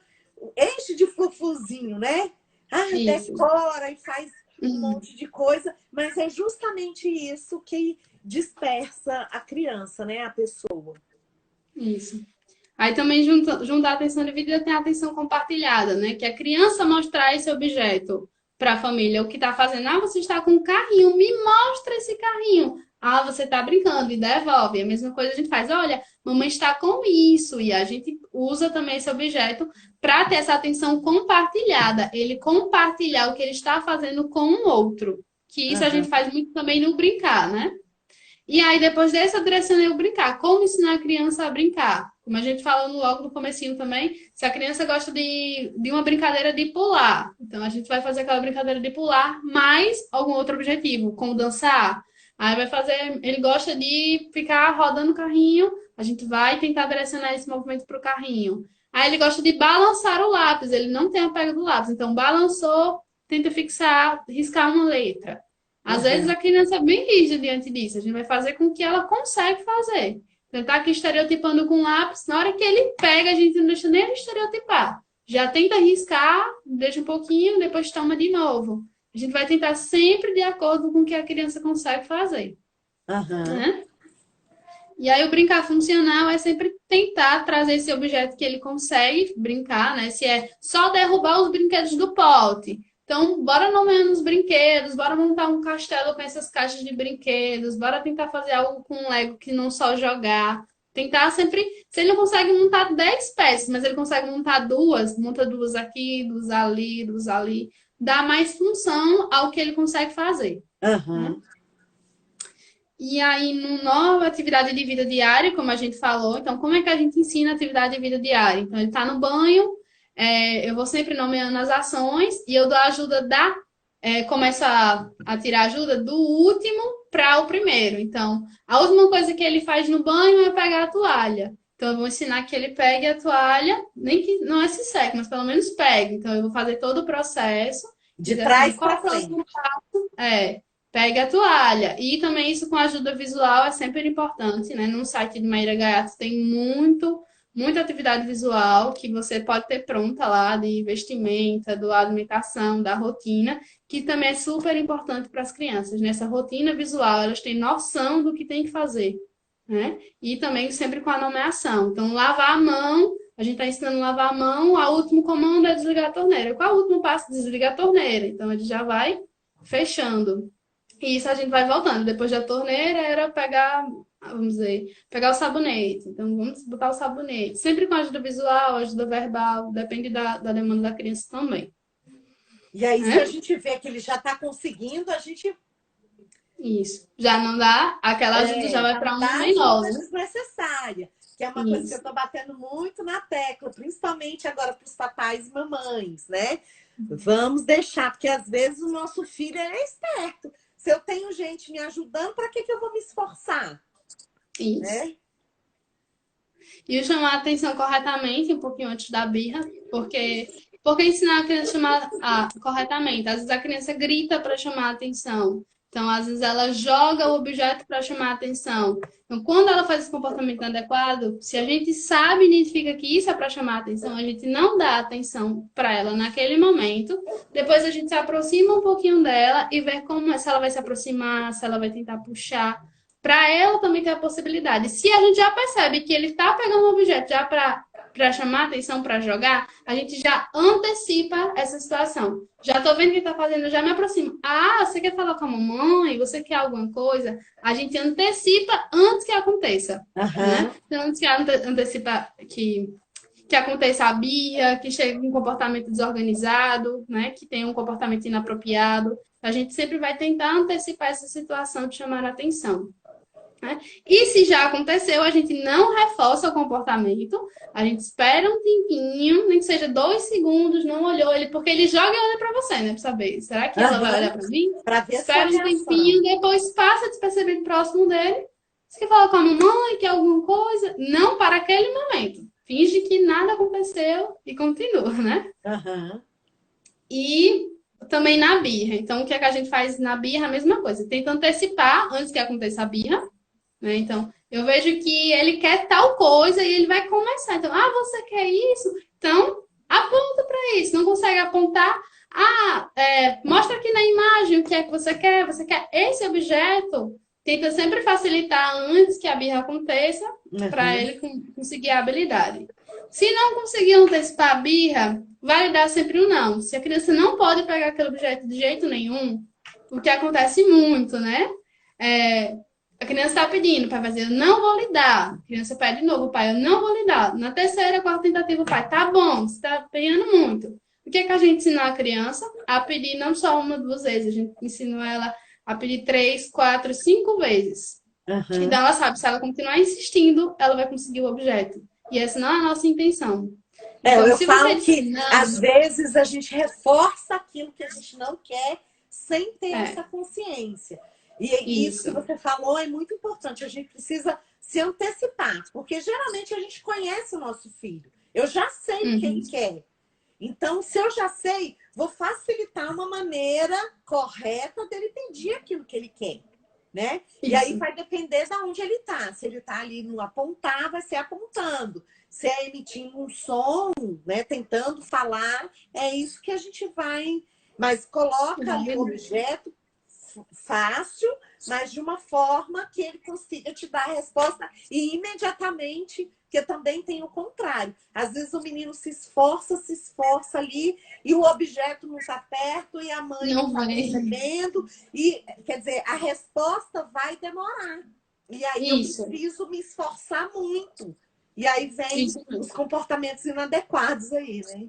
enche de fufuzinho, né? Ah, Isso. decora e faz um Uhum. monte de coisa, mas é justamente isso que dispersa a criança, né? A pessoa. Isso. Aí também juntar a atenção dividida tem a atenção compartilhada, né? Que a criança mostrar esse objeto para a família. O que está fazendo? Ah, você está com um carrinho, me mostra esse carrinho. Ah, você está brincando e devolve. A mesma coisa a gente faz. Olha, mamãe está com isso. E a gente usa também esse objeto para ter essa atenção compartilhada. Ele compartilhar o que ele está fazendo com o outro. Que isso a gente Aham. faz muito também no brincar, né? E aí, depois dessa, eu direcionei o brincar. Como ensinar a criança a brincar? Como a gente falou logo no comecinho também, se a criança gosta de uma brincadeira de pular, então a gente vai fazer aquela brincadeira de pular, mais algum outro objetivo, como dançar. Aí vai fazer, ele gosta de ficar rodando o carrinho, a gente vai tentar direcionar esse movimento para o carrinho. Aí ele gosta de balançar o lápis, ele não tem a pega do lápis, então balançou, tenta fixar, riscar uma letra. Às vezes Aham. a criança é bem rígida diante disso. A gente vai fazer com que ela consegue fazer. Tentar aqui estereotipando com lápis. Na hora que ele pega, a gente não deixa nem ele estereotipar. Já tenta riscar, deixa um pouquinho, depois toma de novo. A gente vai tentar sempre de acordo com o que a criança consegue fazer, Aham. né? E aí o brincar funcional é sempre tentar trazer esse objeto que ele consegue brincar, né? Se é só derrubar os brinquedos do pote. Então, bora nomeando os brinquedos, bora montar um castelo com essas caixas de brinquedos, bora tentar fazer algo com um Lego que não só jogar. Tentar sempre. Se ele não consegue montar 10 peças, mas ele consegue montar duas, monta duas aqui, duas ali, duas ali. Dá mais função ao que ele consegue fazer, né? Aham. E aí, no nova atividade de vida diária, como a gente falou, então, como é que a gente ensina atividade de vida diária? Então, ele está no banho, eu vou sempre nomeando as ações e eu dou a ajuda começo a tirar ajuda do último para o primeiro. Então, a última coisa que ele faz no banho é pegar a toalha. Então, eu vou ensinar que ele pegue a toalha, nem que não é se seque, mas pelo menos pegue. Então, eu vou fazer todo o processo, De dizer assim, trás qual é para o próximo frente. passo? Pega a toalha. E também isso com ajuda visual é sempre importante, né? No site de Maíra Gaiato tem muita atividade visual que você pode ter pronta lá, de vestimenta, do alimentação, da rotina, que também é super importante para as crianças. Nessa rotina visual, elas têm noção do que tem que fazer, né? E também sempre com a nomeação. Então, lavar a mão, a gente está ensinando a lavar a mão, o último comando é desligar a torneira. Qual é o último passo? Desligar a torneira. Então, ele já vai fechando. E isso a gente vai voltando. Depois da torneira era pegar, vamos dizer, pegar o sabonete. Então, vamos botar o sabonete. Sempre com ajuda visual, ajuda verbal, depende da demanda da criança também. E aí, se a Né? gente vê que ele já está conseguindo, a gente Isso. Já não dá, aquela ajuda já vai já para não dá um menor, ajuda né? desnecessária, que é uma coisa que eu Isso. estou batendo muito na tecla, principalmente agora para os papais e mamães, né? Vamos deixar, porque às vezes o nosso filho é esperto. Se eu tenho gente me ajudando, para que eu vou me esforçar? Isso. Né? E o chamar a atenção corretamente, um pouquinho antes da birra, porque ensinar a criança a chamar corretamente. Às vezes a criança grita para chamar a atenção. Então, às vezes ela joga o objeto para chamar a atenção. Então, quando ela faz esse comportamento inadequado, se a gente sabe, identifica que isso é para chamar a atenção, a gente não dá atenção para ela naquele momento. Depois a gente se aproxima um pouquinho dela e vê como se ela vai se aproximar, se ela vai tentar puxar para ela também ter a possibilidade. Se a gente já percebe que ele está pegando um objeto já para chamar atenção, para jogar, a gente já antecipa essa situação. Já estou vendo o que está fazendo, eu já me aproximo. Ah, você quer falar com a mamãe? Você quer alguma coisa? A gente antecipa antes que aconteça, né? Aham. Então, antes que antecipa que aconteça a birra, que chegue um comportamento desorganizado, né? Que tenha um comportamento inapropriado. A gente sempre vai tentar antecipar essa situação de chamar a atenção. né? E se já aconteceu, a gente não reforça o comportamento, a gente espera um tempinho, nem que seja 2 segundos, não olhou ele, porque ele joga e olha para você, né? Para saber, será que ela vai olhar para mim? Para ver a sua Espera um reação. tempinho, depois passa despercebido próximo dele. Você quer falar com a mamãe, quer alguma coisa? Não para aquele momento. Finge que nada aconteceu e continua, né? Aham. E também na birra. Então, o que é que a gente faz na birra? A mesma coisa. Tenta antecipar antes que aconteça a birra, né? Então, eu vejo que ele quer tal coisa e ele vai começar. Então, você quer isso? Então, aponta para isso. Não consegue apontar? Mostra aqui na imagem o que é que você quer. Você quer esse objeto? Tenta sempre facilitar antes que a birra aconteça para Uhum. ele conseguir a habilidade. Se não conseguir antecipar a birra, vai dar sempre um não. Se a criança não pode pegar aquele objeto de jeito nenhum, o que acontece muito, né? A criança está pedindo, o pai vai dizer, eu não vou lhe dar. A criança pede de novo, o pai, eu não vou lhe dar. Na terceira, quarta tentativa, o pai, tá bom, você está pedindo muito. O que é que a gente ensina a criança? A pedir não só uma, 2 vezes, a gente ensinou ela a pedir 3, 4, 5 vezes. Uhum. Então ela sabe, se ela continuar insistindo, ela vai conseguir o objeto. E essa não é a nossa intenção. Então, Eu se você falo disser que às não, vezes a gente reforça aquilo que a gente não quer sem ter essa é consciência. E isso que isso. você falou é muito importante. A gente precisa se antecipar, porque geralmente a gente conhece o nosso filho. Eu já sei o que ele Uhum. quer. Então, se eu já sei, vou facilitar uma maneira correta dele pedir aquilo que ele quer, né? E aí Isso. vai depender de onde ele está. Se ele está ali no apontar, vai ser apontando. Se é emitindo um som, né, tentando falar, é isso que a gente vai. Mas coloca ali o objeto fácil, mas de uma forma que ele consiga te dar a resposta e imediatamente, que também tem o contrário. Às vezes o menino se esforça ali e o objeto não está perto e a mãe não Não está vai. percebendo e, quer dizer, a resposta vai demorar. E aí eu Isso. preciso me esforçar muito. E aí vem Isso os mesmo. comportamentos inadequados aí, né?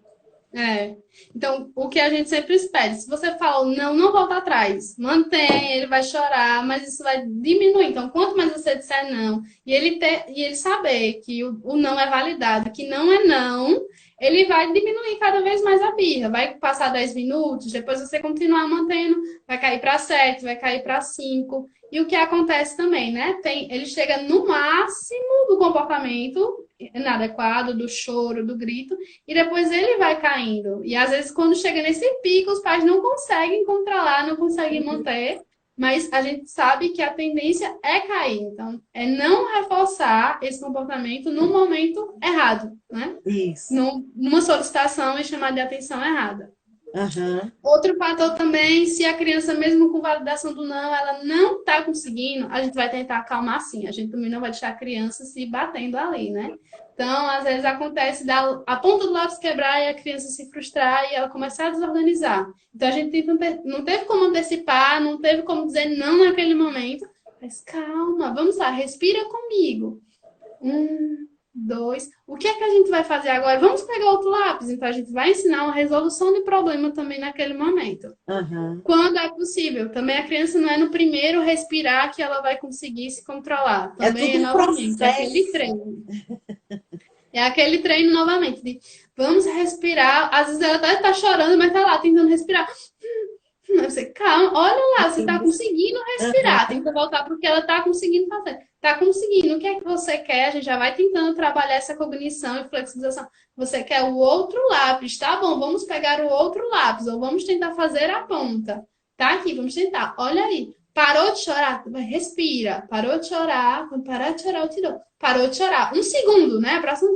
É. Então, o que a gente sempre espera, se você fala não, não volta atrás, mantém, ele vai chorar, mas isso vai diminuir. Então, quanto mais você disser não, e ele saber que o não é validado, que não é não, ele vai diminuir cada vez mais a birra. Vai passar 10 minutos, depois você continuar mantendo, vai cair para 7, vai cair para 5. E o que acontece também, né? Ele chega no máximo do comportamento inadequado, do choro, do grito, e depois ele vai caindo. E às vezes, quando chega nesse pico, os pais não conseguem controlar, não conseguem manter, mas a gente sabe que a tendência é cair. Então, é não reforçar esse comportamento no momento errado, né? Isso. Numa solicitação e chamada de atenção errada. Aham. Outro fator também, se a criança, mesmo com validação do não, ela não está conseguindo, a gente vai tentar acalmar sim. A gente também não vai deixar a criança se batendo ali, né? Então, às vezes acontece a ponta do lápis quebrar e a criança se frustrar e ela começar a desorganizar. Então, a gente não teve como antecipar, não teve como dizer não naquele momento. Mas calma, vamos lá, respira comigo. 1, 2. O que é que a gente vai fazer agora? Vamos pegar outro lápis. Então, a gente vai ensinar uma resolução de problema também naquele momento. Aham. Quando é possível. Também a criança não é no primeiro respirar que ela vai conseguir se controlar. É Também tudo é um novamente, é aquele processo. treino. É aquele treino novamente de vamos respirar. Às vezes ela até tá chorando, mas tá lá tentando respirar. Você, calma, olha lá, você tá conseguindo respirar. Aham. Tenta voltar porque ela tá conseguindo fazer. Tá conseguindo. O que é que você quer? A gente já vai tentando trabalhar essa cognição e flexibilização. Você quer o outro lápis, tá bom? Vamos pegar o outro lápis ou vamos tentar fazer a ponta. Tá aqui, vamos tentar. Olha aí. Parou de chorar? Respira. Parou de chorar? Quando parar de chorar, eu te dou. Parou de chorar. 1 segundo, né? Próximo.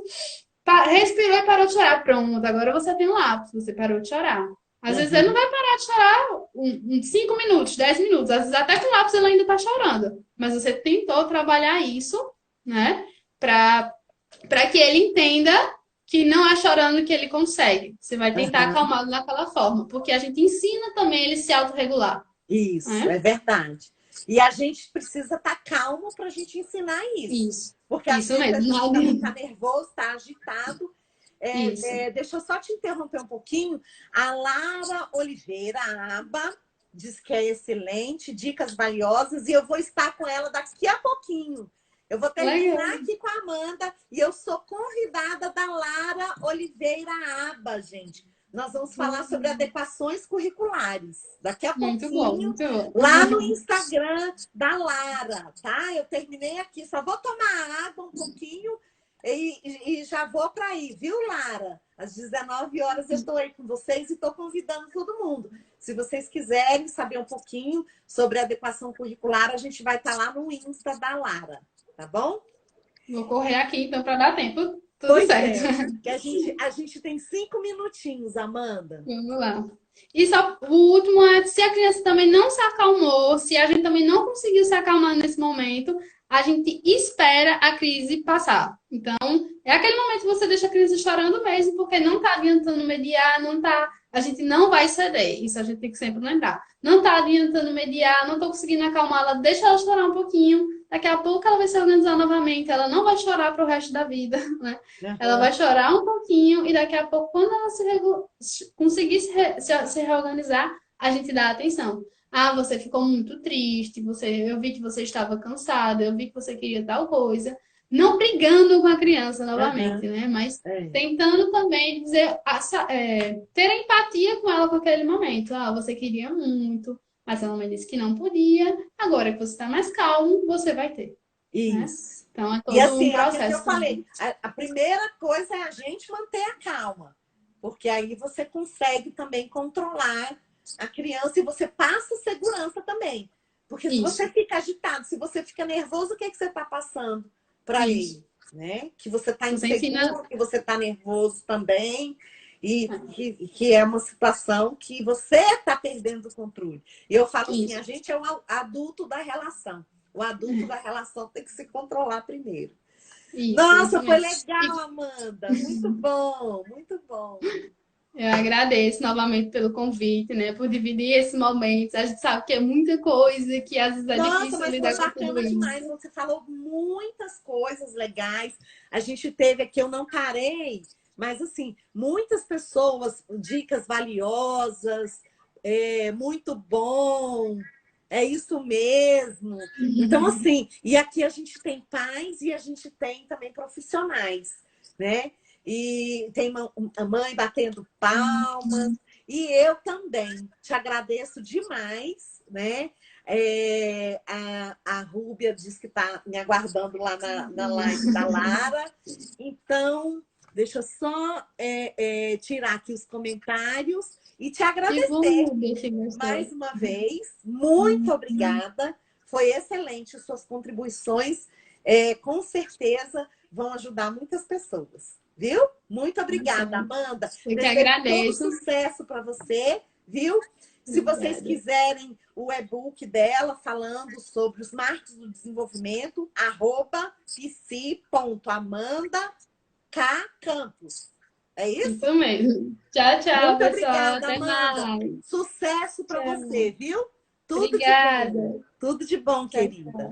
Respirou e parou de chorar. Pronto, agora você tem um lápis. Você parou de chorar. Às vezes ele não Aham. vai parar de chorar 5 minutos, 10 minutos. Às vezes até com lápis ele ainda está chorando. Mas você tentou trabalhar isso, né? Para que ele entenda que não é chorando que ele consegue. Você vai tentar Aham. acalmá-lo daquela forma. Porque a gente ensina também ele se autorregular. Isso, Né? é verdade. E a gente precisa estar calmo para a gente ensinar isso. Isso. Porque às Isso vezes a mesmo. gente também está nervoso, está agitado. Isso. Deixa eu só te interromper um pouquinho. A Lara Oliveira, a Aba, diz que é excelente, dicas valiosas, e eu vou estar com ela daqui a pouquinho. Eu vou terminar Legal. aqui com a Amanda e eu sou convidada da Lara Oliveira Aba, gente. Nós vamos falar sobre adequações curriculares daqui a Muito bom, pouquinho, muito bom. lá no Instagram da Lara, tá? Eu terminei aqui, só vou tomar água um pouquinho e já vou para aí, viu, Lara? Às 19 horas eu estou aí com vocês e estou convidando todo mundo. Se vocês quiserem saber um pouquinho sobre adequação curricular, a gente vai estar lá no Insta da Lara, tá bom? Vou correr aqui então para dar tempo. Tudo Pois certo. é, que a gente tem 5 minutinhos, Amanda. Vamos lá. E só o último é, se a criança também não se acalmou, se a gente também não conseguiu se acalmar nesse momento, a gente espera a crise passar. Então, é aquele momento que você deixa a criança chorando mesmo, porque não está adiantando mediar, não tá, a gente não vai ceder. Isso a gente tem que sempre lembrar. Não está adiantando mediar, não estou conseguindo acalmá-la, deixa ela chorar um pouquinho. Daqui a pouco ela vai se organizar novamente, ela não vai chorar para o resto da vida, né? Ela vai chorar um pouquinho e daqui a pouco, quando ela conseguir se reorganizar, a gente dá atenção. Ah, você ficou muito triste, eu vi que você estava cansada, eu vi que você queria tal coisa. Não brigando com a criança novamente, né? Mas tentando também dizer, ter empatia com ela com aquele momento. Ah, você queria muito, mas a mamãe disse que não podia. Agora que você está mais calmo, você vai ter, né? Isso. Então é E todo um assim, aquilo que eu processo falei, também. a primeira coisa é a gente manter a calma, porque aí você consegue também controlar a criança e você passa segurança também. Porque se você Isso, fica agitado, se você fica nervoso, o que, é que você está passando para isso. ele? Né? Que você está Você ensina. inseguro, que você está nervoso também, e que é uma situação que você está perdendo o controle. E eu falo assim, Isso. a gente é o adulto da relação. O adulto da relação tem que se controlar primeiro. Isso Nossa, foi mesmo. legal, Amanda. Muito bom, muito bom. Eu agradeço novamente pelo convite, né? Por dividir esses momentos. A gente sabe que é muita coisa, que às vezes é Nossa, difícil mas foi lidar com tudo bacana demais. isso. Você falou muitas coisas legais. A gente teve aqui, eu não parei, mas assim, muitas pessoas, dicas valiosas, muito bom. É isso mesmo. Então, assim, e aqui a gente tem pais e a gente tem também profissionais, né? E tem uma mãe batendo palmas, e eu também te agradeço demais, né? A Rúbia diz que está me aguardando lá na live da Lara. Então, deixa eu só tirar aqui os comentários e te Que agradecer bom, Bia, que gostou. mais uma vez. Muito obrigada. Foi excelente suas contribuições. Com certeza vão ajudar muitas pessoas. Viu? Muito obrigada, Amanda. Eu que Desejo todo agradeço. sucesso para você, viu? Se vocês Obrigada. quiserem o e-book dela falando sobre os marcos do desenvolvimento, @psi.amandakcampos. É isso? Isso mesmo. Tchau, tchau, Muito pessoal. obrigada, Até Amanda. mais. Sucesso para Tchau. você, viu? Tudo de bom. Obrigada. Tudo de bom, Tchau, querida. tchau.